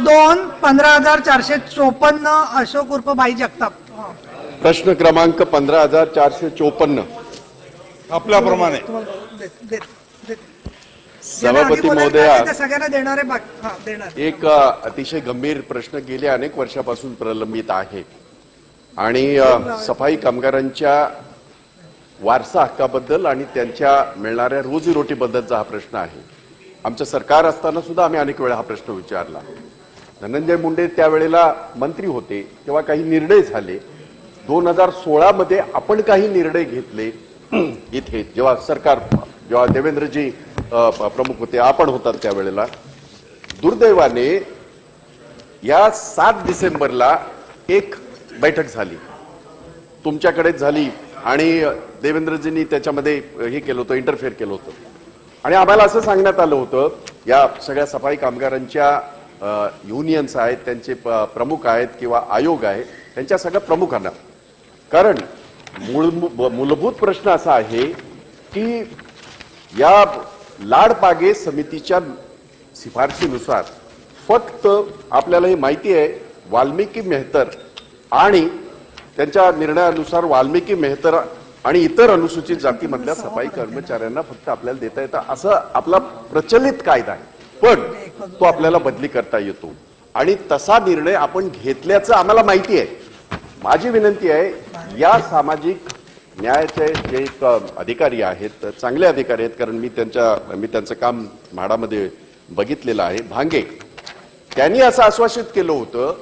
2 15,454 अशोक उर्फ बाई जगताप. प्रश्न क्रमांक 15,454. आपल्याप्रमाणे सभापती महोदया, सगळ्यांना देणारे देणार. एक अतिशय गंभीर प्रश्न गेले अनेक वर्षापासून प्रलंबित आहे आणि सफाई कामगारांच्या वारसा हक्काबद्दल आणि त्यांच्या मिळणाऱ्या रोजीरोटीबद्दलचा हा प्रश्न आहे. आमचं सरकार असताना सुद्धा आम्ही अनेक वेळा हा प्रश्न विचारला. धनंजय मुंडे त्यावेळेला मंत्री होते तेव्हा काही निर्णय झाले. 2016 मध्ये आपण काही निर्णय घेतले इथे, जेव्हा देवेंद्रजी प्रमुख होते, आपण होतात त्यावेळेला. दुर्दैवाने या 7 डिसेंबरला एक बैठक झाली, तुमच्याकडेच झाली आणि देवेंद्रजींनी त्याच्यामध्ये हे केलं होतं, इंटरफेअर केलं होतं आणि आम्हाला असं सांगण्यात आलं होतं या सगळ्या सफाई कामगारांच्या युनियन्स आहेत, त्यांचे प्रमुख आहेत किंवा आयोग आहे, त्यांच्या सगळ्या प्रमुखांना, कारण मूलभूत प्रश्न असा आहे की या लाडपागे समितीच्या शिफारशीनुसार फक्त आपल्याला हे माहिती आहे वाल्मिकी मेहतर आणि त्यांच्या निर्णयानुसार वाल्मिकी मेहतर आणि इतर अनुसूचित जातीमधल्या सफाई कर्मचाऱ्यांना फक्त आपल्याला देता येतं असं आपला प्रचलित कायदा आहे. पण तो आपल्याला बदली करता येतो आणि तसा निर्णय आपण घेतल्याचं आम्हाला माहिती आहे. माझी विनंती आहे, या सामाजिक न्यायाचे जे अधिकारी आहेत, चांगले अधिकारी आहेत, कारण मी त्यांचं काम म्हाडामध्ये बघितलेलं आहे, भांगे, त्यांनी असं आश्वासित केलं होतं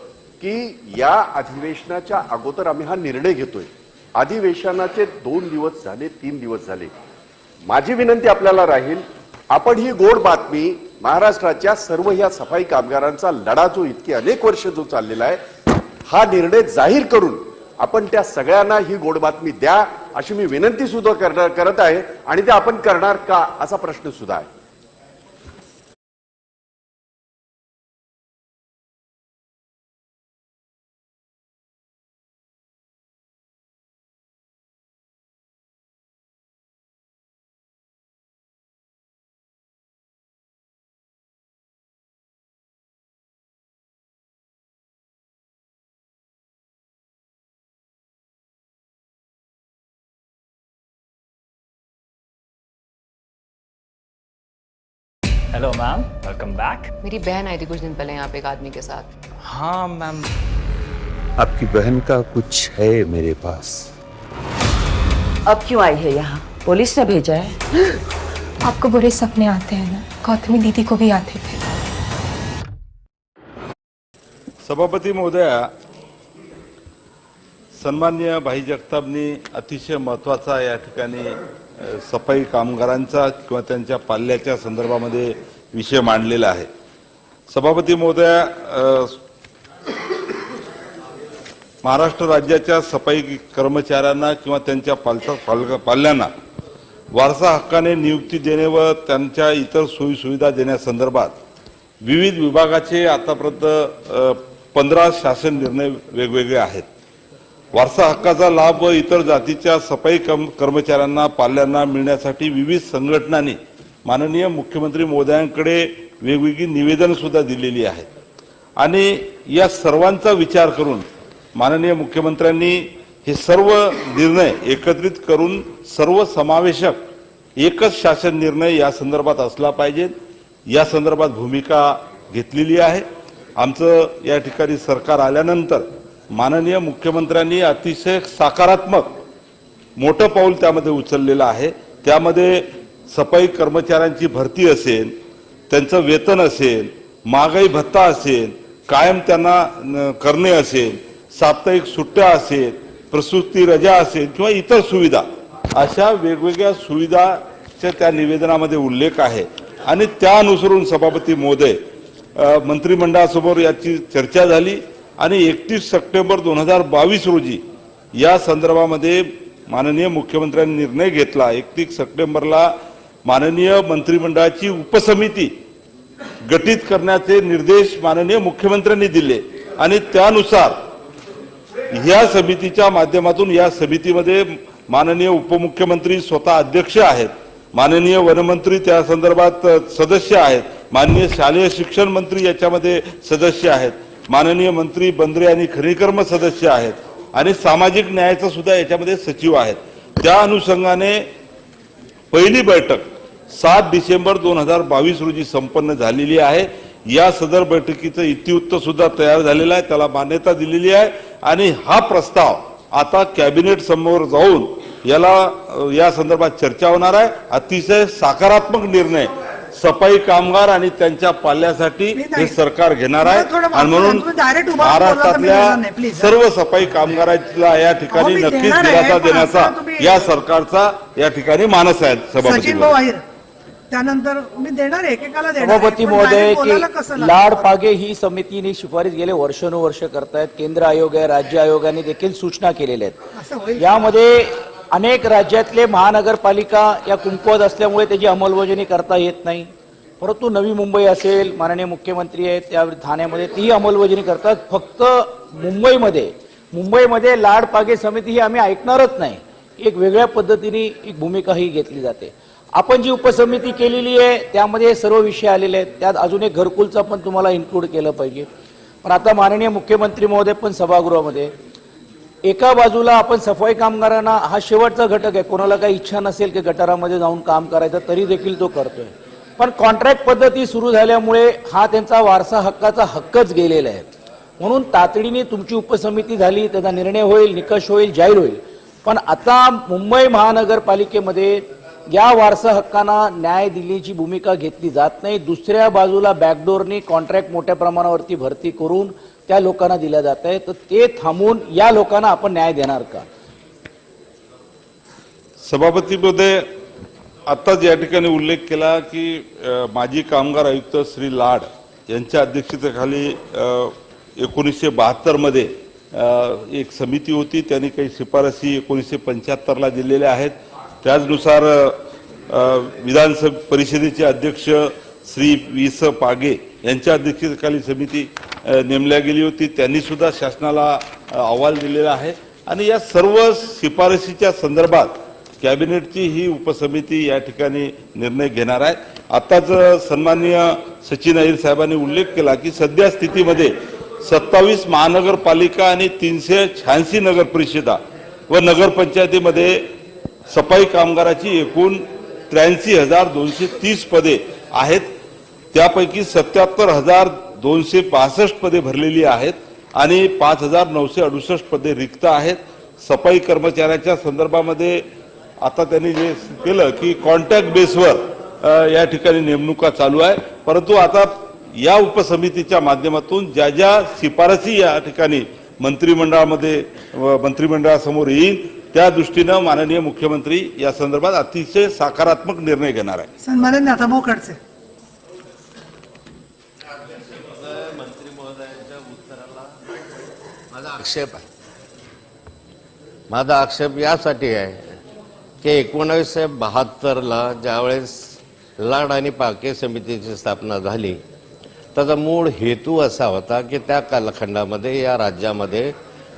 की या अधिवेशनाच्या अगोदर आम्ही हा निर्णय घेतोय. अधिवेशनाचे 2 दिवस झाले, 3 दिवस झाले. माझी विनंती आपल्याला राहील, आपण ही गोड बातमी महाराष्ट्राच्या सर्व ह्या सफाई कामगारांचा लढा जो इतकी अनेक वर्ष जो चाललेला आहे, हा निर्णय जाहीर करून आपण त्या सगळ्यांना ही गोड बातमी द्या अशी मी विनंती सुद्धा करत आहे आणि ते आपण करणार का असा प्रश्न सुद्धा आहे. Hello ma'am, welcome back. मेरी बहन आई थी कुछ दिन पहले यहाँ पे एक आदमी के साथ। हाँ मैम। आपकी बहन का कुछ है मेरे पास। अब क्यों आई है यहाँ? पुलिस ने भेजा है? आपको बुरे सपने आते हैं ना, गौतमी दीदी को भी आते थे। सभापती महोदया, सन्माननीय भाई जगतापनी अतिशय महत्त्वाचा या ठिकाणी सफाई कामगारांचा किंवा त्यांच्या पाल्याच्या संदर्भामध्ये विषय मांडलेला आहे. सभापती महोदया, महाराष्ट्र राज्याच्या सफाई कर्मचाऱ्यांना किंवा त्यांच्या पाल्यांना वारसा हक्काने नियुक्ती देणे व त्यांच्या इतर सोयीसुविधा देण्यासंदर्भात विविध विभागाचे आतापर्यंत 15 शासन निर्णय वेगवेगळे आहेत. वारसा हक्काचा लाभ व इतर जातीच्या सफाई कर्मचाऱ्यांना पाल्यांना मिळण्यासाठी विविध संघटनांनी माननीय मुख्यमंत्री महोदयांकडे वेगवेगळी निवेदन सुद्धा दिलेली आहेत आणि या सर्वांचा विचार करून माननीय मुख्यमंत्र्यांनी हे सर्व निर्णय एकत्रित करून सर्व समावेशक एकच शासन निर्णय या संदर्भात असला पाहिजे या संदर्भात भूमिका घेतलेली आहे. आमचं या ठिकाणी सरकार आल्यानंतर माननीय मुख्यमंत्र्यांनी अतिशय सकारात्मक मोठं पाऊल त्यामध्ये उचललेलं आहे. त्यामध्ये सफाई कर्मचाऱ्यांची भरती असेल, त्यांचं वेतन असेल, महागाई भत्ता असेल, कायम त्यांना करणे असेल, साप्ताहिक सुट्ट्या असेल, प्रसूती रजा असेल किंवा इतर सुविधा, अशा वेगवेगळ्या सुविधाच्या त्या निवेदनामध्ये उल्लेख आहे आणि त्या अनुसरून सभापती महोदय मंत्रिमंडळासमोर याची चर्चा झाली आणि 31 सप्टेंबर 2022 रोजी या संदर्भामध्ये माननीय मुख्यमंत्र्यांनी निर्णय घेतला. 31 सप्टेंबरला माननीय मंत्रिमंडळाची उपसमिती गठीत करण्याचे निर्देश माननीय मुख्यमंत्र्यांनी दिले आणि त्यानुसार या समितीच्या माध्यमातून या समितीमध्ये माननीय उपमुख्यमंत्री स्वतः अध्यक्ष आहेत, माननीय वनमंत्री त्या संदर्भात सदस्य आहेत माननीय शालेय शिक्षण मंत्री याच्यामध्ये सदस्य आहेत, माननीय मंत्री बंदरे आणि खनिकर्म सदस्य आहेत आणि सामाजिक न्यायाचा सुद्धा याच्यामध्ये सचिव आहेत. त्या अनुषंगाने पहिली बैठक 7 डिसेंबर 2022 रोजी संपन्न झालेली आहे. या सदर बैठकीचं इतिवृत्त सुद्धा तयार झालेलं आहे, त्याला मान्यता दिलेली आहे आणि हा प्रस्ताव आता कॅबिनेट समोर जाऊन या संदर्भात चर्चा होणार आहे. अतिशय सकारात्मक निर्णय सफाई कामगार आणि त्यांच्या पाल्यासाठी हे सरकार घेणार आहे आणि म्हणून महाराष्ट्रातल्या सर्व सफाई कामगारांना या ठिकाणी नक्कीच दिलासा देण्याचा या सरकारचा या ठिकाणी मानस आहे. सचिन भाऊ अहिर त्यानंतर मी देणार एकेकाला देणार सभापती महोदय की लाड पागे ही समितीने शिफारस गेले वर्षानुवर्ष करतायत. केंद्र आयोग आहे, राज्य आयोगाने देखील सूचना केलेल्या आहेत. यामध्ये अनेक राज्यातले महानगरपालिका या कुंकवत असल्यामुळे त्याची अंमलबजावणी करता येत नाही. परंतु नवी मुंबई असेल, माननीय मुख्यमंत्री आहेत त्या ठाण्यामध्ये तीही अंमलबजावणी करतात. फक्त मुंबईमध्ये लाड पागे समिती ही आम्ही ऐकणारच नाही. एक वेगळ्या पद्धतीने एक भूमिका ही घेतली जाते. आपण जी उपसमिती केलेली आहे त्यामध्ये सर्व विषय आलेले आहेत. त्यात अजून एक घरकुलचा पण तुम्हाला इन्क्लूड केलं पाहिजे. पण आता माननीय मुख्यमंत्री महोदय पण सभागृहामध्ये एका बाजूला आपण सफाई कामगारांना हा शेवटचा घटक आहे. कोणाला काही इच्छा नसेल की गटारामध्ये जाऊन काम करायचं तरी देखील तो करतोय. पण कॉन्ट्रॅक्ट पद्धती सुरू झाल्यामुळे हा त्यांचा वारसा हक्काचा हक्कच गेलेला आहे. म्हणून तातडीने तुमची उपसमिती झाली, त्याचा निर्णय होईल, निकष होईल, जाहीर होईल. पण आता मुंबई महानगरपालिकेमध्ये या वारसा हक्कांना न्याय दिल्याची भूमिका घेतली जात नाही. दुसऱ्या बाजूला बॅकडोरनी कॉन्ट्रॅक्ट मोठ्या प्रमाणावरती भरती करून त्या लोकांना दिल्या जात आहे. तर ते थांबून या लोकांना आपण न्याय देणार का? सभापती महोदय, आत्ताच या ठिकाणी उल्लेख केला की माजी कामगार आयुक्त श्री लाड यांच्या अध्यक्षतेखाली 1972 मध्ये एक समिती होती. त्यांनी काही शिफारसी 1975ला दिलेल्या आहेत. त्याचनुसार विधान परिषदेचे अध्यक्ष श्री वी.स. पागे यांच्या अध्यक्षतेखाली समिती नेमल्या गेली होती. त्यांनी सुद्धा शासनाला अहवाल दिलेला आहे आणि या सर्व शिफारशीच्या संदर्भात कॅबिनेटची ही उपसमिती या ठिकाणी निर्णय घेणार आहे. आताच सन्माननीय सचिन अहिर साहेबांनी उल्लेख केला की सध्या स्थितीमध्ये 27 महानगरपालिका आणि 386 नगर परिषदा व नगरपंचायतीमध्ये सफाई कामगाराची एकूण 83,230 पदे आहेत. त्यापैकी 77,262 पदे भरलेली आहेत आणि 5,968 पदे रिक्त आहेत. सफाई कर्मचाऱ्याच्या संदर्भामध्ये आता त्यांनी जे केलं की कॉन्ट्रॅक्ट बेसवर या ठिकाणी नेमणुका चालू आहे. परंतु आता या उपसमितीच्या माध्यमातून ज्या ज्या शिफारसी या ठिकाणी मंत्रिमंडळासमोर येईल त्या दृष्टीनं माननीय मुख्यमंत्री या संदर्भात अतिशय सकारात्मक निर्णय घेणार आहे. सन्माननीय नाथाभाऊ खडसे. माझा आक्षेप यासाठी आहे की 1972ला ज्यावेळेस लाड आणि पाके समितीची स्थापना झाली त्याचा मूळ हेतू असा होता की त्या कालखंडामध्ये या राज्यामध्ये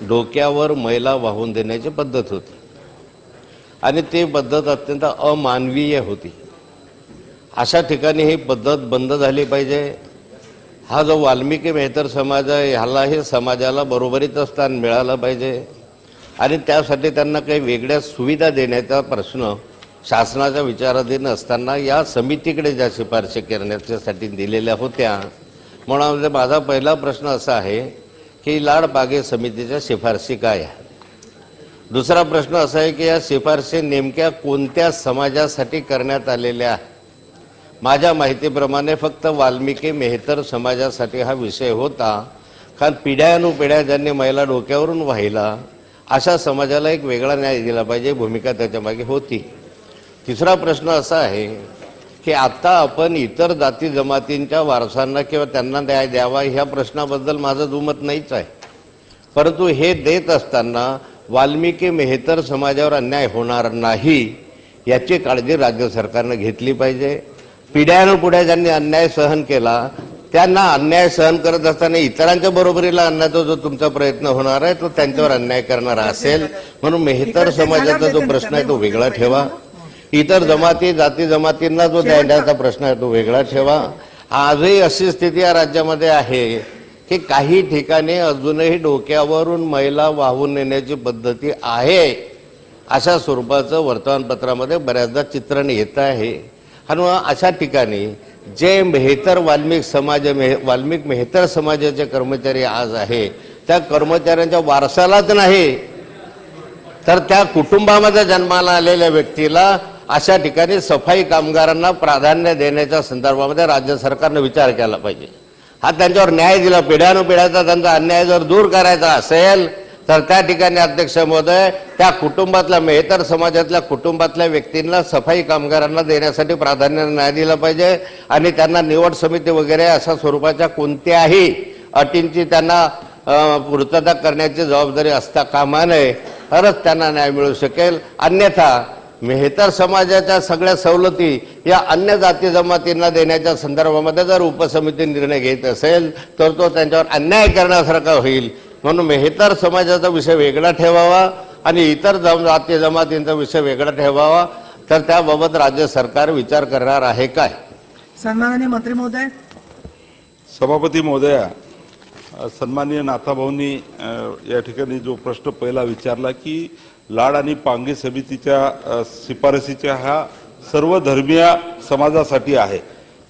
डोक्यावर मैला वाहून देण्याची पद्धत होती आणि ती पद्धत अत्यंत अमानवीय होती. अशा ठिकाणी ही पद्धत बंद झाली पाहिजे. हा जो वाल्मिकी मेहतर समाज आहे ह्यालाही समाजाला बरोबरीचं स्थान मिळालं पाहिजे आणि त्यासाठी त्यांना काही वेगळ्या सुविधा देण्याचा प्रश्न शासनाच्या विचाराधीन असताना या समितीकडे ज्या शिफारशी करण्यासाठी दिलेल्या होत्या. म्हणून माझा पहिला प्रश्न असा आहे की लाड पागे समितीच्या शिफारशी काय आहे. दुसरा प्रश्न असा आहे की या शिफारशी नेमक्या कोणत्या समाजासाठी करण्यात आलेल्या आहेत. माझ्या माहितीप्रमाणे फक्त वाल्मिकी मेहतर समाजासाठी हा विषय होता. कारण पिढ्यानुपिढ्या ज्यांनी महिला डोक्यावरून वाहिला अशा समाजाला एक वेगळा न्याय दिला पाहिजे, भूमिका त्याच्या मागे होती. तिसरा प्रश्न असा आहे की आता आपण इतर जाती जमातींच्या वारसांना किंवा त्यांना न्याय द्यावा ह्या प्रश्नाबद्दल माझं दुमत नाहीच आहे. परंतु हे देत असताना वाल्मिकी मेहतर समाजावर अन्याय होणार नाही याची काळजी राज्य सरकारनं घेतली पाहिजे. पिढ्यानुपिढ्या ज्यांनी अन्याय सहन केला त्यांना अन्याय सहन करत असताना इतरांच्या बरोबरीला आणण्याचा जो तुमचा प्रयत्न होणार आहे तो त्यांच्यावर अन्याय करणारा असेल. म्हणून मेहतर समाजाचा जो प्रश्न आहे तो वेगळा ठेवा. इतर जमाती जाती जमातींना जो द्यायचा प्रश्न आहे तो वेगळा ठेवा आजही अशी स्थिती या राज्यामध्ये आहे की काही ठिकाणी अजूनही डोक्यावरून मैला वाहून नेण्याची पद्धती आहे, अशा स्वरूपाचं वर्तमानपत्रामध्ये बऱ्याचदा चित्रण येत आहे. आणि अशा ठिकाणी जे मेहतर वाल्मिक मेहतर समाजाचे कर्मचारी आज आहे, त्या कर्मचाऱ्यांच्या वारसालाच नाही तर त्या कुटुंबामध्ये जन्माला आलेल्या व्यक्तीला अशा ठिकाणी सफाई कामगारांना प्राधान्य देण्याच्या संदर्भामध्ये राज्य सरकारने विचार केला पाहिजे. हा त्यांच्यावर न्याय दिला. पिढ्यानुपिढ्याचा त्यांचा अन्याय जर दूर करायचा असेल तर त्या ठिकाणी अध्यक्ष महोदय त्या कुटुंबातल्या मेहतर समाजातल्या कुटुंबातल्या व्यक्तींना सफाई कामगारांना देण्यासाठी प्राधान्य न्याय दिला पाहिजे आणि त्यांना निवड समिती वगैरे अशा स्वरूपाच्या कोणत्याही अटींची त्यांना पूर्तता करण्याची जबाबदारी असता कामा नये, तरच त्यांना न्याय मिळू शकेल. अन्यथा मेहतर समाजाच्या सगळ्या सवलती या अन्य जाती जमातींना देण्याच्या संदर्भामध्ये जर उपसमिती निर्णय घेत असेल तर तो त्यांच्यावर अन्याय करण्यासारखा होईल. म्हणून मेहतर समाजाचा विषय वेगळा ठेवावा आणि इतर जाती जमातींचा विषय वेगळा ठेवावा. तर त्याबाबत राज्य सरकार विचार करणार आहे काय? सन्माननीय मंत्री महोदय. सभापती महोदया, सन्माननीय नाथाभाऊंनी या ठिकाणी जो प्रश्न पहिला विचारला की लाड आणि पांगे समितीच्या शिफारसीच्या ह्या सर्व धर्मीय समाजासाठी आहे,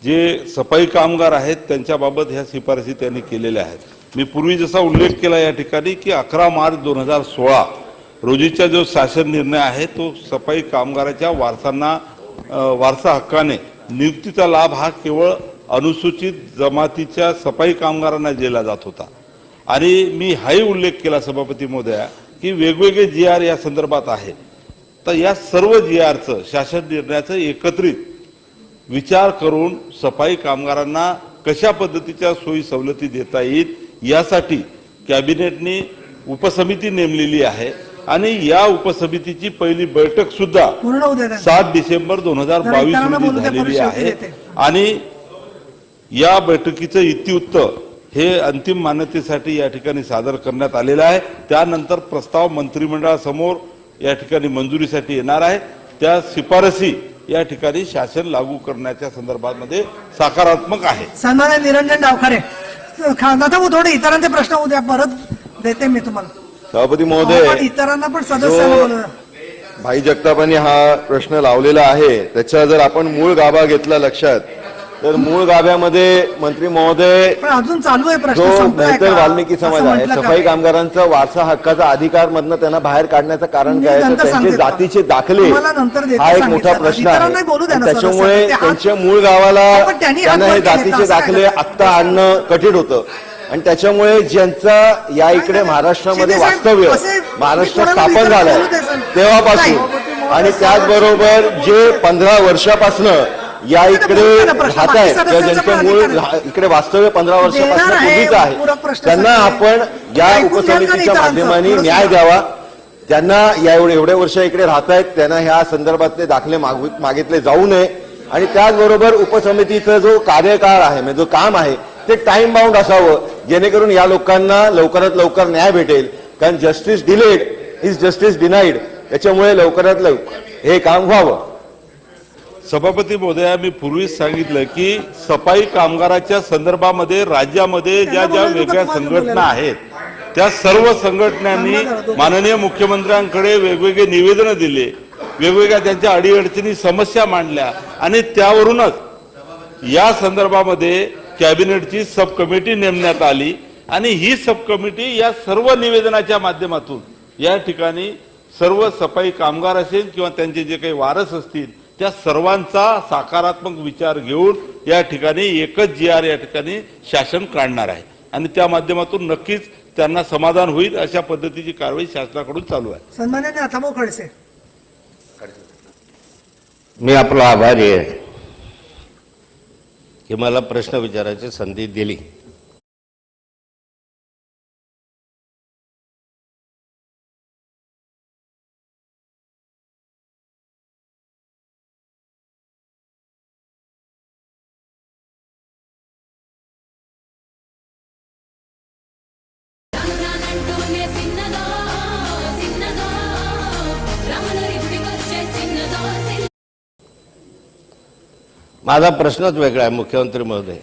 जे सफाई कामगार आहेत त्यांच्याबाबत ह्या शिफारसी त्यांनी केलेल्या आहेत. मी पूर्वी जसा उल्लेख केला या ठिकाणी की 11 मार्च 2016 रोजीचा जो शासन निर्णय आहे तो सफाई कामगाराच्या वारसा हक्काने नियुक्तीचा लाभ हा केवळ अनुसूचित जमातीच्या सफाई कामगारांना दिला जात होता. आणि मी हाही उल्लेख केला सभापती महोदया की वेगवेगळे GR या संदर्भात आहेत. तर या सर्व GRचं शासन निर्णयाचं एकत्रित विचार करून सफाई कामगारांना कशा पद्धतीच्या सोयी सवलती देता येईल यासाठी कॅबिनेटने उपसमिती नेमलेली आहे आणि या उपसमितीची पहिली बैठक सुद्धा 7 डिसेंबर 2022 रोजी झालेली आहे. आणि या बैठकीचं इत्युत्त हे अंतिम मान्यतेसाठी या ठिकाणी सादर करण्यात आलेलं आहे. त्यानंतर प्रस्ताव मंत्रिमंडळासमोर या ठिकाणी मंजुरीसाठी येणार आहे. त्या शिफारसी या ठिकाणी शासन लागू करण्याच्या संदर्भामध्ये सकारात्मक आहे. सन्माननीय निरंजन डावखरे. थोडे इतरांचे प्रश्न उद्या परत देते मी तुम्हाला. सभापती महोदय, इतरांना पण सदस्यांना भाई जगतापांनी हा प्रश्न लावलेला आहे, त्याचा जर आपण मूळ गाभा घेतला लक्षात तर मूळ गाभ्यामध्ये मंत्री महोदय पण अजून चालू आहे प्रश्न. जो संपलाय मेहतर का? वाल्मिकी समाज असं आहे, म्हटलं का? सफाई कामगारांचा वारसा हक्काचा अधिकार मधनं त्यांना बाहेर काढण्याचं कारण मी काय आहे? नंतर तर त्यांचे सांगते. जातीचे दाखले तुम्हाला नंतर देते हा एक सांगितलं. मोठा प्रश्न इतरांना आहे. बोलू द्या ना त्याच्यामुळे सदस्यांना. ते त्यांच्या मूळ गावाला पण त्यांनी त्यांना हे हात वर केले, जातीचे असं काय दाखले करतात? आत्ता आणणं कठीण होतं आणि त्याच्यामुळे ज्यांचा या इकडे महाराष्ट्रामध्ये शिंदे साहेब, वास्तव्य असे महाराष्ट्र मी कोणाला स्थापन झालंय बोलू दे सर. तेव्हापासून आणि त्याचबरोबर जे 15 वर्षापासून या इकडे राहत आहेत किंवा ज्यांचे मूळ इकडे वास्तव्य 15 वर्षापासून पूर्वीच आहे त्यांना आपण या उपसमितीच्या माध्यमाने न्याय द्यावा. त्यांना या एवढे वर्ष इकडे राहत आहेत त्यांना ह्या संदर्भातले दाखले मागितले जाऊ नये. आणि त्याचबरोबर उपसमितीचा जो कार्यकाळ आहे म्हणजे जो काम आहे ते टाइम बाउंड असावं जेणेकरून या लोकांना लवकरात लवकर न्याय भेटेल. कारण justice delayed is justice denied. त्याच्यामुळे लवकरात लवकर हे काम व्हावं. सभापती महोदया, मी पूर्वीच सांगितलं की सफाई कामगाराच्या संदर्भामध्ये राज्यामध्ये ज्या ज्या वेगळ्या संघटना आहेत त्या सर्व संघटनांनी माननीय मुख्यमंत्र्यांकडे वेगवेगळे निवेदनं दिले, वेगवेगळ्या त्यांच्या अडीअडचणी समस्या मांडल्या आणि त्यावरूनच या संदर्भामध्ये कॅबिनेटची सब कमिटी नेमण्यात आली आणि ही सब कमिटी या सर्व निवेदनाच्या माध्यमातून या ठिकाणी सर्व सफाई कामगार असेल किंवा त्यांचे जे काही वारस असतील त्या सर्वांचा सकारात्मक विचार घेऊन या ठिकाणी एकच GR या ठिकाणी शासन काढणार आहे आणि त्या माध्यमातून नक्कीच त्यांना समाधान होईल अशा पद्धतीची कारवाई शासनाकडून चालू आहे. सन्माननीय नाथाभाऊ खडसे. मी आपला आभारी आहे की मला प्रश्न विचारायची संधी दिली. माझा प्रश्नच वेगळा आहे मुख्यमंत्री महोदय.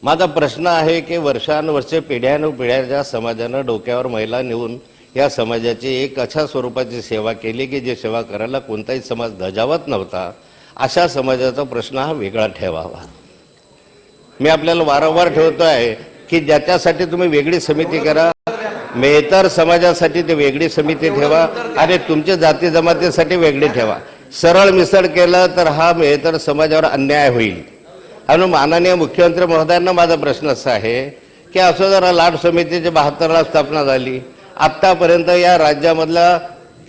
माझा प्रश्न आहे की वर्षानुवर्षे पिढ्यानुपिढ्या ज्या समाजानं डोक्यावर महिला नेऊन या समाजाची एक अशा स्वरूपाची सेवा केली की जे सेवा करायला कोणताही समाज धजावत नव्हता, अशा समाजाचा प्रश्न हा वेगळा ठेवावा. मी आपल्याला वारंवार ठेवतो आहे की ज्याच्यासाठी तुम्ही वेगळी समिती करा, मेहतर समाजासाठी ते वेगळी समिती ठेवा आणि तुमच्या जाती जमातीसाठी वेगळी ठेवा. सरळ मिसळ केलं तर हा मेहतर समाजावर अन्याय होईल. आणि माननीय मुख्यमंत्री महोदयांना माझा प्रश्न असा आहे की असं जरा लाट समितीची 72ला स्थापना झाली, आत्तापर्यंत या राज्यामधल्या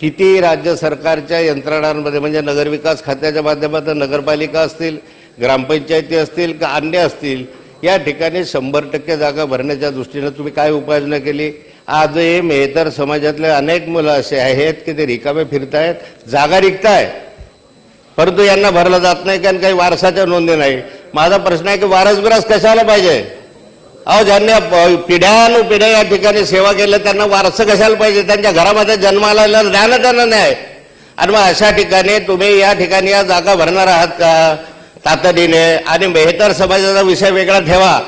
किती राज्य सरकारच्या यंत्रणांमध्ये म्हणजे नगरविकास खात्याच्या माध्यमातून नगरपालिका असतील, ग्रामपंचायती असतील का अन्य असतील, या ठिकाणी 100% जागा भरण्याच्या दृष्टीनं तुम्ही काय उपाययोजना केली? आजही मेहतर समाजातले अनेक मुलं असे आहेत की ते रिकामे फिरतायत, जागा रिकताय, परंतु यांना भरलं जात नाही कारण काही वारसाच्या नोंदी नाही. माझा प्रश्न आहे की वारस बिरास कशाला पाहिजे? अहो, ज्यांनी पिढ्यानुपिढ्या या ठिकाणी सेवा केल्या त्यांना वारस कशाला पाहिजे? त्यांच्या घरामध्ये जन्माला ज्ञान त्यांना नाही. आणि मग अशा ठिकाणी तुम्ही या ठिकाणी या जागा भरणार आहात का तातडीने? आणि मेहतर समाजाचा विषय वेगळा ठेवा,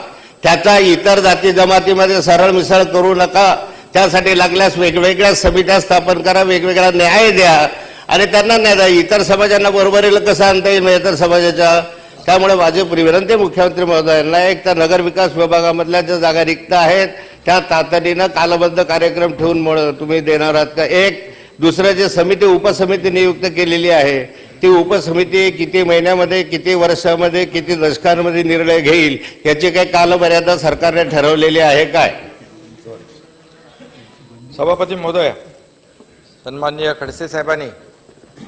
त्याचा इतर जाती जमातीमध्ये सरळ मिसळ करू नका. त्यासाठी लागल्यास वेगवेगळ्या समित्या स्थापन करा, वेगवेगळा न्याय द्या आणि त्यांना न्याय द्या. इतर समाजांना बरोबरीला कसं आणता येईल मेहतर समाजाच्या? त्यामुळे माझी विनंती मुख्यमंत्री महोदयांना, एक तर नगर विकास विभागामधल्या ज्या जागा रिक्त आहेत त्या तातडीनं कालबद्ध कार्यक्रम ठेवून तुम्ही देणार आहात का? एक दुसरं जे समिती उपसमिती नियुक्त केलेली आहे ती उपसमिती किती महिन्यामध्ये, किती वर्षामध्ये, किती दशकांमध्ये निर्णय घेईल याची काही कालमर्यादा सरकारने ठरवलेली आहे काय? सभापती महोदय, सन्माननीय खडसे साहेबांनी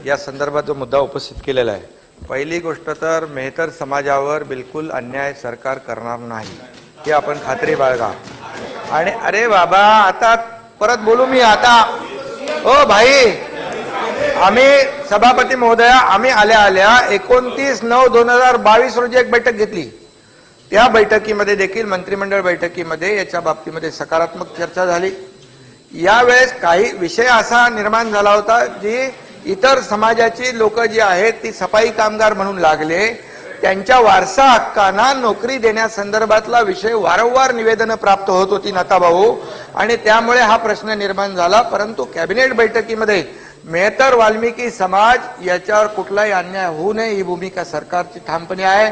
या संदर्भात जो मुद्दा उपस्थित केलेला आहे, पहिली गोष्ट तर मेहतर समाजावर बिलकुल अन्याय सरकार करणार नाही, ही आपण खात्री बाळगा. आणि अरे बाबा, आता परत बोलू मी आता? ओ भाई, आम्ही सभापती महोदया, आम्ही आल्या 29/9/2022 रोजी एक बैठक घेतली. त्या बैठकीमध्ये देखील मंत्रिमंडळ बैठकीमध्ये याच्या बाबतीमध्ये सकारात्मक चर्चा झाली. यावेळेस काही विषय असा निर्माण झाला होता जी इतर समाजाची लोक जी आहेत ती सफाई कामगार म्हणून लागले, त्यांच्या वारसा हक्कांना नोकरी देण्यासंदर्भातला विषय वारंवार निवेदनं प्राप्त होत होती नाताभाऊ, आणि त्यामुळे हा प्रश्न निर्माण झाला. परंतु कॅबिनेट बैठकीमध्ये मेहतर वाल्मिकी समाज याच्यावर कुठलाही अन्याय होऊ नये ही भूमिका सरकारची ठामपणे आहे.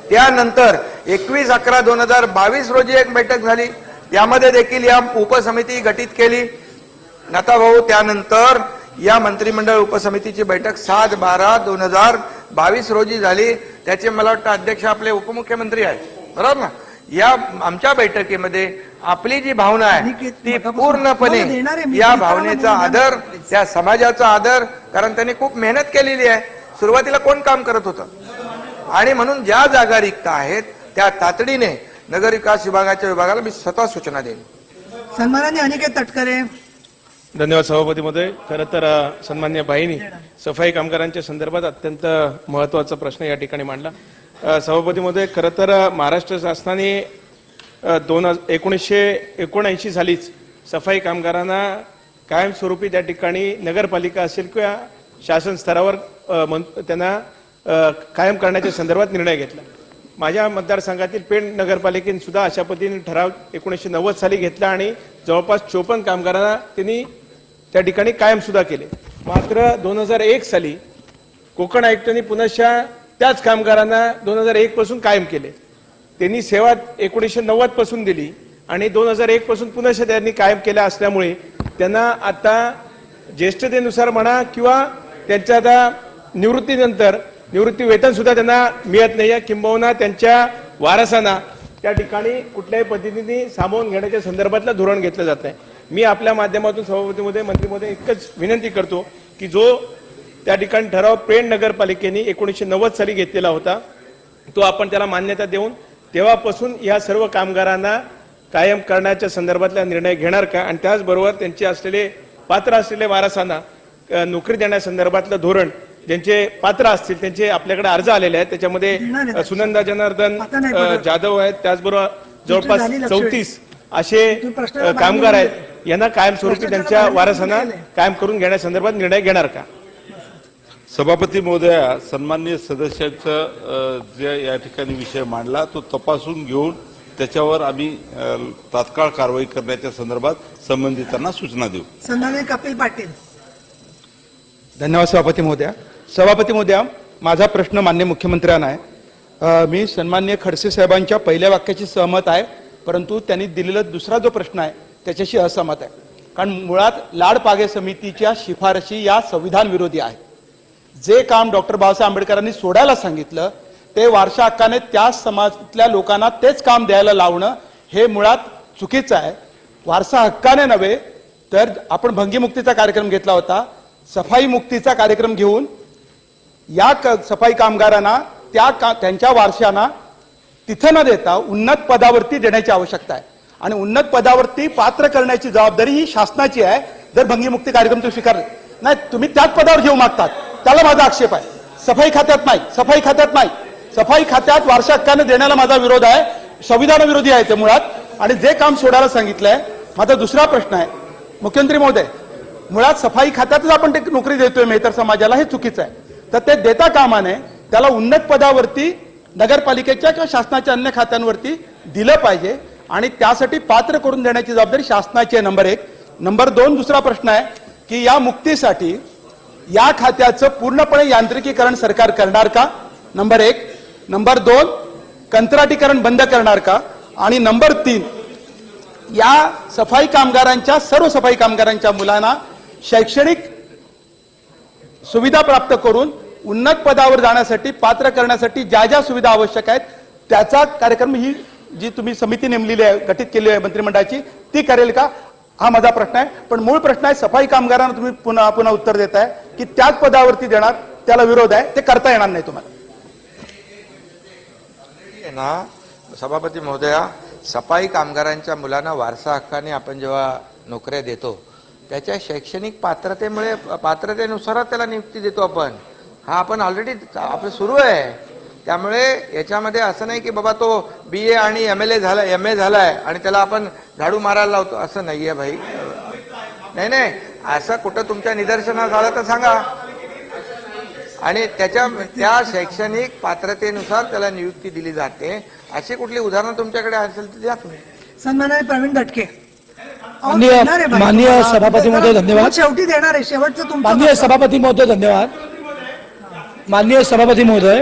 त्यानंतर 21/11/2022 रोजी एक बैठक झाली, यामध्ये देखील या उपसमिती गठीत केली नाताभाऊ. त्यानंतर या मंत्रिमंडळ उपसमितीची बैठक 7/12/2022 रोजी झाली. त्याचे मला वाटतं अध्यक्ष आपले उपमुख्यमंत्री आहेत, बरोबर ना? या आमच्या बैठकीमध्ये आपली जी भावना आहे ती पूर्णपणे या भावनेचा आदर, त्या समाजाचा आदर, कारण त्यांनी खूप मेहनत केलेली आहे. सुरुवातीला कोण काम करत होतं? आणि म्हणून ज्या जागा रिक्त आहेत त्या तातडीने नगरविकास विभागाला मी स्वतः सूचना देईन. सन्माननीय अनिकेत तटकरे. धन्यवाद सभापती महोदय. खरं तर सन्मान्य बाईंनी सफाई कामगारांच्या संदर्भात अत्यंत महत्त्वाचा प्रश्न या ठिकाणी मांडला. सभापती महोदय, खरं तर महाराष्ट्र शासनाने 1979 सालीच सफाई कामगारांना कायमस्वरूपी त्या ठिकाणी नगरपालिका असेल किंवा शासन स्तरावर त्यांना कायम करण्याच्या संदर्भात निर्णय घेतला. माझ्या मतदारसंघातील पेण नगरपालिकेने सुद्धा अशा पद्धतीने ठराव 1990 साली घेतला आणि जवळपास 54 कामगारांना त्यांनी त्या ठिकाणी कायम सुद्धा केले. मात्र 2001 साली कोकण आयुक्तांनी पुनश्च त्याच कामगारांना 2001 पासून कायम केले. त्यांनी सेवा 1990 पासून दिली आणि 2001 पासून पुनश्च त्यांनी कायम केल्या असल्यामुळे त्यांना आता ज्येष्ठतेनुसार म्हणा किंवा त्यांच्या आता निवृत्तीनंतर निवृत्ती वेतन सुद्धा त्यांना मिळत नाही. किंबहुना त्यांच्या वारसांना त्या ठिकाणी कुठल्याही पद्धतीने सामावून घेण्याच्या संदर्भातलं धोरण घेतलं जात नाही. मी आपल्या माध्यमातून सभापतीमध्ये मंत्रीमध्ये एकच विनंती करतो की जो त्या ठिकाणी ठराव पेण नगरपालिकेने 1990 साली घेतलेला होता तो आपण त्याला मान्यता देऊन तेव्हापासून या सर्व कामगारांना कायम करण्याच्या संदर्भातला निर्णय घेणार का, आणि त्याचबरोबर त्यांचे असलेले पात्र असलेले वारसांना नोकरी देण्यासंदर्भातलं धोरण ज्यांचे पात्र असतील त्यांचे आपल्याकडे अर्ज आलेले आहेत. त्याच्यामध्ये सुनंदा जनार्दन जाधव आहेत, त्याचबरोबर जवळपास 34 असे कामगार आहेत. यांना कायमस्वरूपी त्यांच्या वारसांना कायम करून घेण्यासंदर्भात निर्णय घेणार का? सभापती महोदया, सन्माननीय सदस्यांचं जे या ठिकाणी विषय मांडला तो तपासून घेऊन त्याच्यावर आम्ही तात्काळ कारवाई करण्याच्या संदर्भात संबंधितांना सूचना देऊ. सन्माननीय कपिल पाटील. धन्यवाद सभापती महोदया. सभापती महोदया, माझा प्रश्न माननीय मुख्यमंत्र्यांना आहे. मी सन्माननीय खडसे साहेबांच्या पहिल्या वाक्याची सहमत आहे, परंतु त्यांनी दिलेला दुसरा जो प्रश्न आहे त्याच्याशी असहमत आहे. कारण मुळात लाडपागे समितीच्या शिफारशी या संविधान विरोधी आहे. जे काम डॉक्टर बाबासाहेब आंबेडकरांनी सोडायला सांगितलं ते वारसा हक्काने त्या समाजातल्या लोकांना तेच काम द्यायला लावणं हे मुळात चुकीचं आहे. वारसा हक्काने नव्हे तर आपण भंगीमुक्तीचा कार्यक्रम घेतला होता, सफाई मुक्तीचा कार्यक्रम घेऊन या सफाई कामगारांना त्यांच्या वारशांना तिथं न देता उन्नत पदावरती देण्याची आवश्यकता आहे. आणि उन्नत पदावरती पात्र करण्याची जबाबदारी ही शासनाची आहे. जर भंगीमुक्ती कार्यक्रम तुम्ही स्वीकारले नाही, तुम्ही त्याच पदावर घेऊ मागतात, त्याला माझा आक्षेप आहे. सफाई खात्यात नाही, सफाई खात्यात नाही, सफाई खात्यात वारसा हक्काने देण्याला माझा विरोध आहे. संविधान विरोधी आहे ते मुळात. आणि जे काम सोडायला सांगितलंय. माझा दुसरा प्रश्न आहे मुख्यमंत्री महोदय, मुळात सफाई खात्यातच आपण ते नोकरी देतोय मेहतर समाजाला, हे चुकीचं आहे. तर ते देता कामा नये, त्याला उन्नत पदावरती नगरपालिकेच्या किंवा शासनाच्या अन्य खात्यांवरती दिलं पाहिजे आणि त्यासाठी पात्र करून देण्याची जबाबदारी शासनाची आहे. नंबर 1. नंबर 2 दुसरा प्रश्न आहे की या मुक्तीसाठी या खात्याचं पूर्णपणे यांत्रिकीकरण सरकार करणार का? नंबर 1. नंबर 2 कंत्राटीकरण बंद करणार का? आणि नंबर 3 या सफाई कामगारांच्या सर्व सफाई कामगारांच्या मुलांना शैक्षणिक सुविधा प्राप्त करून उन्नत पदावर जाण्यासाठी पात्र करण्यासाठी ज्या ज्या सुविधा आवश्यक आहेत त्याचा कार्यक्रम ही जी तुम्ही समिती नेमलेली आहे, गठीत केली आहे मंत्रिमंडळाची, ती करेल का? हा माझा प्रश्न आहे. पण मूळ प्रश्न आहे सफाई कामगारांना तुम्ही पुन्हा पुन्हा उत्तर देताय की त्याच पदावरती देणार, त्याला विरोध आहे, ते करता येणार नाही तुम्हाला. ना सभापती महोदया, सफाई कामगारांच्या मुलांना वारसा हक्काने आपण जेव्हा नोकऱ्या देतो त्याच्या शैक्षणिक पात्रतेनुसारच त्याला नियुक्ती देतो आपण. हा आपण ऑलरेडी आपलं सुरू आहे. त्यामुळे याच्यामध्ये असं नाही की बाबा तो BA आणि MA झालाय आणि त्याला आपण झाडू मारायला लावतो, असं नाहीये भाई. नाही, असं कुठं तुमच्या निदर्शनास आलं तर सांगा. आणि त्या शैक्षणिक पात्रतेनुसार त्याला नियुक्ती दिली जाते. अशी कुठली उदाहरणं तुमच्याकडे असेल तर द्या तुम्ही. सन्माननीय प्रवीण दटके. माननीय सभापती महोदय धन्यवाद. शेवटी देणार आहे, शेवटचं तुमचं. माननीय सभापती महोदय धन्यवाद. माननीय सभापती महोदय,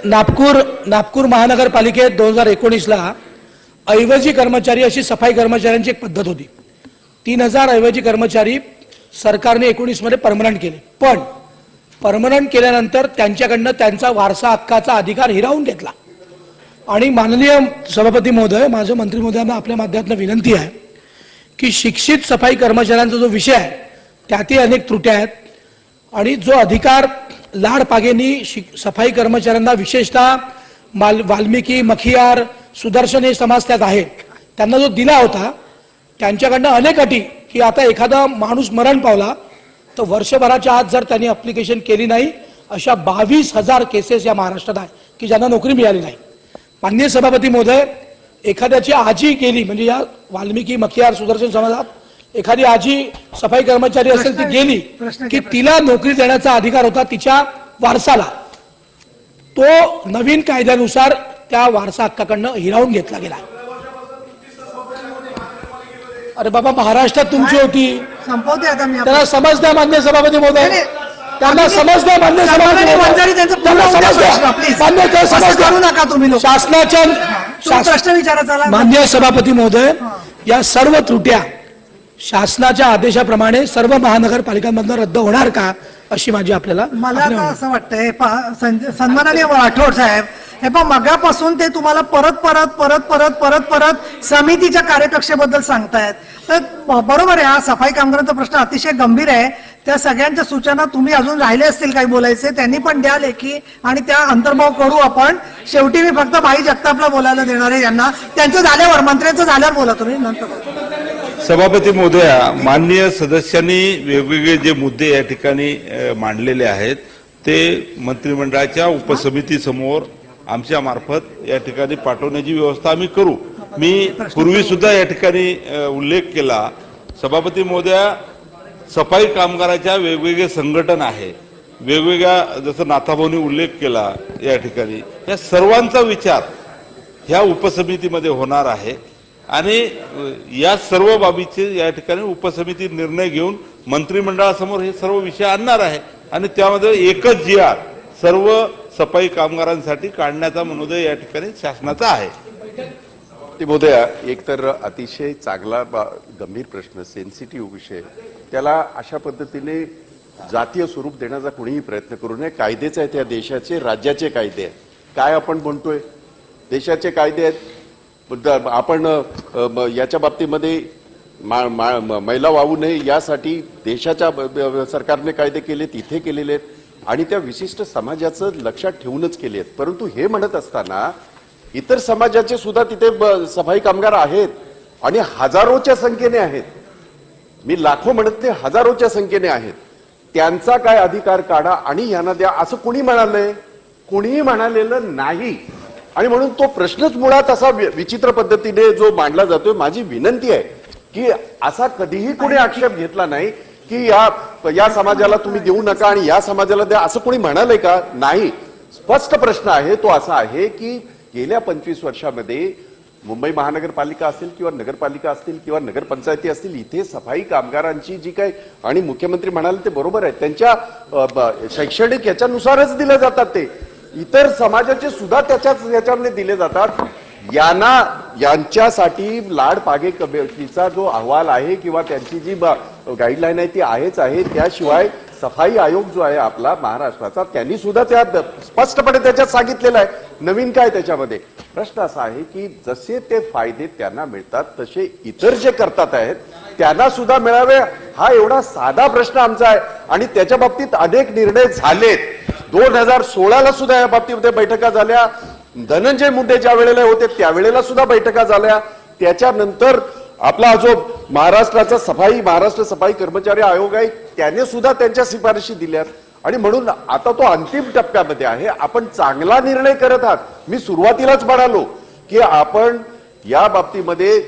नागपूर महानगरपालिकेत 2019ला ऐवजी कर्मचारी अशी सफाई कर्मचाऱ्यांची एक पद्धत होती. 3000 ऐवजी कर्मचारी सरकारने 19 मध्ये परमनंट केले. पण परमनंट केल्यानंतर त्यांच्याकडनं त्यांचा वारसा हक्काचा अधिकार हिरावून घेतला. आणि माननीय सभापती महोदय, माझं मंत्री महोदयांना आपल्या माध्यमातून विनंती आहे की शिक्षित सफाई कर्मचाऱ्यांचा जो विषय आहे त्यातही अनेक त्रुट्या आहेत. आणि जो अधिकार लाडपागेंनी सफाई कर्मचाऱ्यांना विशेषतः वाल्मिकी, मखियार, सुदर्शन हे समाज त्यात आहेत, त्यांना जो दिला होता त्यांच्याकडनं अनेक अटी की आता एखादा माणूस मरण पावला तर वर्षभराच्या आत जर त्यांनी अप्लिकेशन केली नाही, अशा 22,000 केसेस या महाराष्ट्रात आहे की ज्यांना नोकरी मिळाली नाही. माननीय सभापती महोदय, एखाद्याची आजी गेली म्हणजे या वाल्मिकी, मखियार, सुदर्शन समाजात एखादी आजी सफाई कर्मचारी असेल ती गेली की तिला नोकरी देण्याचा अधिकार होता तिच्या वारसाला. तो नवीन कायद्यानुसार त्या वारसा हक्काकडनं हिरावून घेतला गेला. अरे बाबा, महाराष्ट्रात तुमची होती, संपवते आता मी. त्यांना समज द्या मान्य सभापती महोदय, त्यांना समज द्या मान्य सभापती महोदय, शासनाच्या मान्य सभापती महोदय, या सर्व त्रुट्या शासनाच्या आदेशाप्रमाणे सर्व महानगरपालिकांमधून रद्द होणार का, अशी माझी आपल्याला. मला आता असं वाटतंय सन्माननीय राठोड साहेब, हे पण मगापासून ते तुम्हाला परत समितीच्या कार्यकक्षेबद्दल सांगतायत. तर बरोबर आहे, हा सफाई कामगारांचा प्रश्न अतिशय गंभीर आहे. त्या सगळ्यांच्या सूचना तुम्ही अजून राहिले असतील काही बोलायचे, त्यांनी पण द्या लेखी आणि त्या अंतर्भाव करू आपण. शेवटी मी फक्त भाई जगतापला बोलायला देणार आहे. यांना त्यांचं झाल्यावर, मंत्र्यांचं झाल्यावर बोला तुम्ही नंतर. सभापती महोदया, माननीय सदस्यांनी वेगवेगळे जे मुद्दे या ठिकाणी मांडलेले आहेत ते मंत्रिमंडळाच्या उपसमिती समोर आमच्या मार्फत या ठिकाणी पाठवण्याची व्यवस्था आम्ही करू. मी पूर्वी सुद्धा या ठिकाणी उल्लेख केला. सभापती महोदया, सफाई कामगाराच्या वेगवेगळे संघटन आहे वेगवेगळ्या, जसं नाथाभाऊनी उल्लेख केला या ठिकाणी, या सर्वांचा विचार ह्या उपसमितीमध्ये होणार आहे आणि या सर्व बाबीचे या ठिकाणी उपसमिती निर्णय घेऊन मंत्रिमंडळासमोर हे सर्व विषय आणणार आहे आणि त्यामध्ये एकच GR सर्व सफाई कामगारांसाठी काढण्याचा मनोदय या ठिकाणी शासनाचा आहे. ते महोदया, एक तर अतिशय चांगला गंभीर प्रश्न, सेन्सिटिव्ह विषय, त्याला अशा पद्धतीने जातीय स्वरूप देण्याचा कोणीही प्रयत्न करू नये. कायदेच आहेत या देशाचे, राज्याचे कायदे आहेत. काय आपण म्हणतोय, देशाचे कायदे आहेत. आपण याच्या बाबतीमध्ये महिला वाहू नये यासाठी देशाच्या सरकारने कायदे केलेत, इथे केलेले आहेत आणि त्या विशिष्ट समाजाचं लक्षात ठेवूनच केले आहेत. परंतु हे म्हणत असताना इतर समाजाचे सुद्धा तिथे सफाई कामगार आहेत आणि हजारोच्या संख्येने आहेत. मी लाखो म्हणत नाही, हजारोच्या संख्येने आहेत. त्यांचा काय अधिकार काढा आणि यांना द्या असं कोणी म्हणालंय? कोणीही म्हणालेलं नाही. आणि म्हणून तो प्रश्नच मुळात असा विचित्र पद्धतीने जो मांडला जातोय. माझी विनंती आहे की असा कधीही कोणी आक्षेप घेतला नाही की या समाजाला तुम्ही देऊ नका आणि या समाजाला द्या असं कोणी म्हणालंय का? नाही. स्पष्ट प्रश्न आहे तो असा आहे की गेल्या 25 वर्षामध्ये मुंबई महानगरपालिका असेल किंवा नगरपालिका असतील किंवा नगरपंचायती असतील, इथे सफाई कामगारांची जी काही, आणि मुख्यमंत्री म्हणाले ते बरोबर आहे, त्यांच्या शैक्षणिक याच्यानुसारच दिले जातात. ते इतर समाजाचे सुद्धा याच्यामध्ये दिले जातात. यांच्यासाठी लाड पागे कमिटीचा जो अहवाल आहे किंवा त्यांची जी गाईडलाईन आहे ती आहेच आहे. त्याशिवाय सफाई आयोग जो आहे आपला महाराष्ट्राचा, त्यांनी सुद्धा त्यात स्पष्टपणे त्याच्यात सांगितलेलं आहे. नवीन काय त्याच्यामध्ये? प्रश्न असा आहे की जसे ते फायदे त्यांना मिळतात तसे इतर जे करतात आहेत त्यांना सुद्धा मिळावे, हा एवढा साधा प्रश्न आमचा आहे. आणि त्याच्या बाबतीत अनेक निर्णय झालेत. 2016ला सुद्धा या बाबतीमध्ये बैठका झाल्या. धनंजय मुंडे ज्या वेळेला होते त्यावेळेला सुद्धा बैठका झाल्या. त्याच्यानंतर आपला जो महाराष्ट्र सफाई कर्मचारी आयोग आहे त्याने सुद्धा त्यांच्या शिफारशी दिल्यात. आणि म्हणून आता तो अंतिम टप्प्यामध्ये आहे. आपण चांगला निर्णय करत आहात. मी सुरुवातीलाच म्हणालो की आपण या बाबतीमध्ये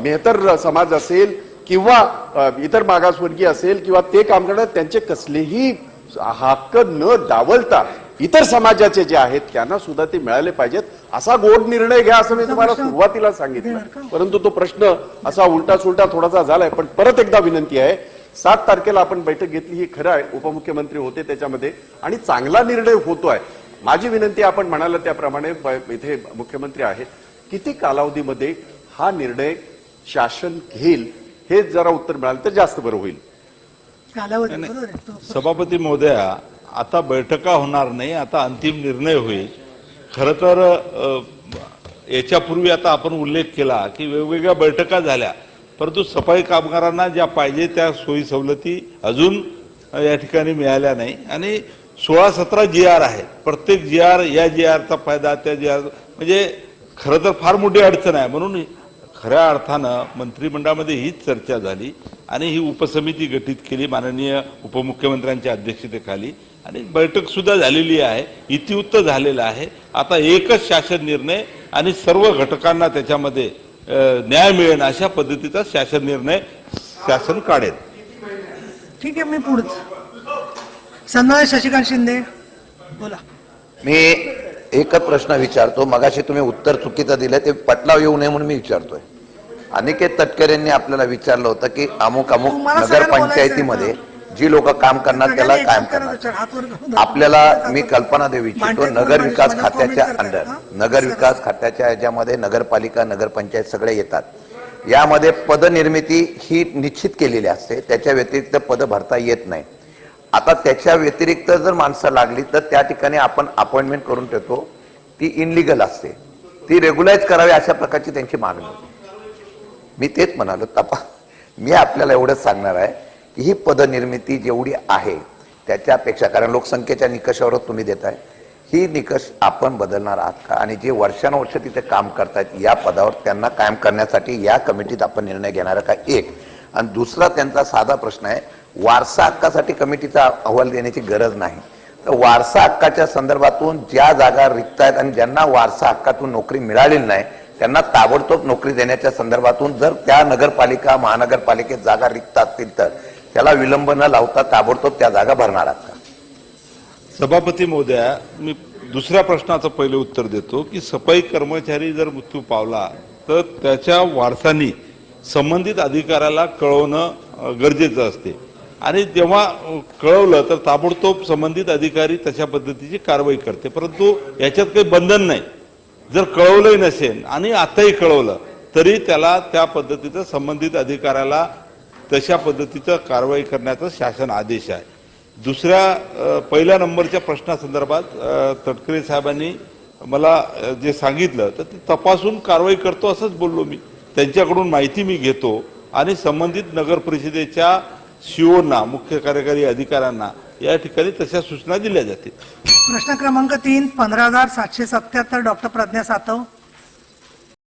मेहतर समाज असेल किंवा इतर मागासवर्गीय असेल किंवा ते काम करणार, त्यांचे कसलेही हक्क न डावलता इतर समाजाचे जे आहेत त्यांना सुद्धा ते मिळाले पाहिजेत. असा गोड निर्णय घ्या असं मी तुम्हाला सुरुवातीला सांगितलं. परंतु तो प्रश्न असा उलटा सुलटा थोडासा झालाय. पण परत एकदा विनंती आहे, 7 तारखेला आपण बैठक घेतली, ही खरं आहे, उपमुख्यमंत्री होते त्याच्यामध्ये आणि चांगला निर्णय होतोय. माझी विनंती, आपण म्हणाल त्याप्रमाणे इथे मुख्यमंत्री आहेत, किती कालावधीमध्ये हा निर्णय शासन घेईल हे जरा उत्तर मिळालं तर जास्त बरं होईल. सभापती महोदया, आता बैठका होणार नाही, आता अंतिम निर्णय होईल. खरं तर याच्यापूर्वी आता आपण उल्लेख केला की वेगवेगळ्या बैठका झाल्या, परंतु सफाई कामगारांना ज्या पाहिजे त्या सोयी सवलती अजून या ठिकाणी मिळाल्या नाही. आणि 16-17 GR आहेत. प्रत्येक GR, या GRचा फायदा त्या GR, म्हणजे खरं तर फार मोठी अडचण आहे. म्हणून खऱ्या अर्थानं मंत्रिमंडळामध्ये हीच चर्चा झाली आणि ही उपसमिती गठीत केली माननीय उपमुख्यमंत्र्यांच्या अध्यक्षतेखाली आणि बैठक सुद्धा झालेली आहे. इतिवृत्त झालेलं आहे. आता एकच शासन निर्णय आणि सर्व घटकांना त्याच्यामध्ये न्याय मिळेल अशा पद्धतीचा शासन निर्णय शासन काढेल. ठीक आहे. मी पुढचं सन्माननीय शशिकांत शिंदे बोला. मी एकच प्रश्न विचारतो. मगाशी तुम्ही उत्तर चुकीचं दिलं, ते पटलाव येऊ नये म्हणून मी विचारतोय. अनिकेत तटकरेंनी आपल्याला विचारलं होतं की अमुक नगरपंचायतीमध्ये जी लोक काम करणार त्याला कायम करणार. आपल्याला मी कल्पना देऊ इच्छितो, नगर विकास खात्याच्या अंडर, नगर विकास खात्याच्या याच्यामध्ये नगरपालिका, नगरपंचायत सगळे येतात. यामध्ये पदनिर्मिती ही निश्चित केलेली असते, त्याच्या व्यतिरिक्त पद भरता येत नाही. आता त्याच्या व्यतिरिक्त जर माणसं लागली तर त्या ठिकाणी आपण अपॉइंटमेंट करून ठेवतो, ती इनलिगल असते, ती रेग्युलाइज करावी अशा प्रकारची त्यांची मागणी होती. मी तेच म्हणालो, मी आपल्याला एवढंच सांगणार आहे की ही पदनिर्मिती जेवढी आहे त्याच्यापेक्षा, कारण लोकसंख्येच्या निकषावर तुम्ही देताय, ही निकष आपण बदलणार आहात का? आणि जे वर्षानुवर्ष तिथे काम करतायत या पदावर त्यांना कायम करण्यासाठी या कमिटीत आपण निर्णय घेणार का? एक. आणि दुसरा त्यांचा साधा प्रश्न आहे, वारसा हक्कासाठी कमिटीचा अहवाल देण्याची गरज नाही. तर वारसा हक्काच्या संदर्भातून ज्या जागा रिक्त आहेत आणि ज्यांना वारसा हक्कातून नोकरी मिळालेली नाही त्यांना ताबडतोब नोकरी देण्याच्या संदर्भातून जर त्या नगरपालिका, महानगरपालिकेत जागा रिक्त असतील तर त्याला विलंब न लावता ताबडतोब त्या जागा भरणार आहात का? सभापती महोदया, मी दुसऱ्या प्रश्नाचं पहिले उत्तर देतो की सफाई कर्मचारी जर मृत्यू पावला तर त्याच्या वारसांनी संबंधित अधिकाऱ्याला कळवणं गरजेचं असते आणि जेव्हा कळवलं तर ताबडतोब संबंधित अधिकारी तशा पद्धतीची कारवाई करते. परंतु याच्यात काही बंधन नाही. जर कळवलंही नसेल आणि आताही कळवलं तरी त्याला त्या पद्धतीचं संबंधित अधिकाऱ्याला तशा पद्धतीचं कारवाई करण्याचा शासन आदेश आहे. दुसऱ्या पहिल्या नंबरच्या प्रश्नासंदर्भात तटकरे साहेबांनी मला जे सांगितलं तर ते तपासून कारवाई करतो असंच बोललो मी. त्यांच्याकडून माहिती मी घेतो आणि संबंधित नगर परिषदेच्या सीओना, मुख्य कार्यकारी अधिकाऱ्यांना या ठिकाणी तशा सूचना दिल्या जातील. प्रश्न क्रमांक 3, 15,777 डॉक्टर प्रज्ञा सातव.